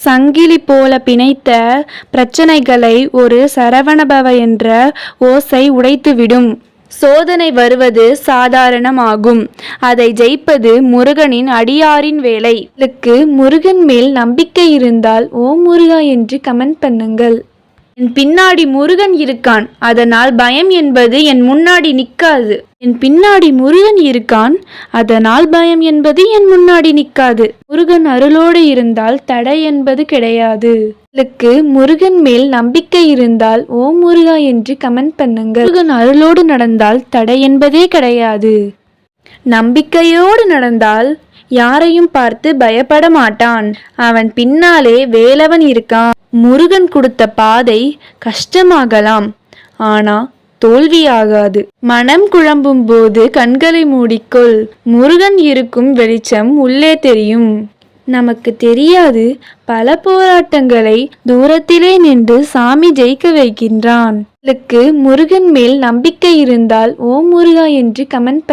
சங்கிலி போல பிணைத்த பிரச்சனைகளை ஒரு சரவணபவ என்ற ஓசை உடைத்துவிடும். சோதனை வருவது சாதாரணமாகும். அதை ஜெயிப்பது முருகனின் அடியாரின் வேலை. முருகன் மேல் நம்பிக்கை இருந்தால் ஓம் முருகா என்று கமெண்ட் பண்ணுங்கள். என் பின்னாடி முருகன் இருக்கான், அதனால் பயம் என்பது என் முன்னாடி நிற்காது. என் பின்னாடி முருகன் இருக்கான், அதனால் பயம் என்பது என் முன்னாடி நிற்காது. முருகன் அருளோடு இருந்தால் தடை என்பது கிடையாது. முருகன் மேல் நம்பிக்கை இருந்தால் ஓம் முருகா என்று கமெண்ட் பண்ணுங்கள். முருகன் அருளோடு நடந்தால் தடை என்பதே கிடையாது. நம்பிக்கையோடு நடந்தால் யாரையும் பார்த்து பயப்பட மாட்டான். அவன் பின்னாலே வேலவன் இருக்கான். முருகன் கொடுத்த பாதை கஷ்டமாகலாம், ஆனா தோல்வியாகாது. மனம் குழம்பும் போது கண்களை மூடிக்கொள். முருகன் இருக்கும் வெளிச்சம் உள்ளே தெரியும். நமக்கு தெரியாது, பல போராட்டங்களை தூரத்திலே நின்று சாமி ஜெயிக்க வைக்கின்றான். முருகன் மேல் நம்பிக்கை இருந்தால் ஓம் முருகா என்று கமெண்ட்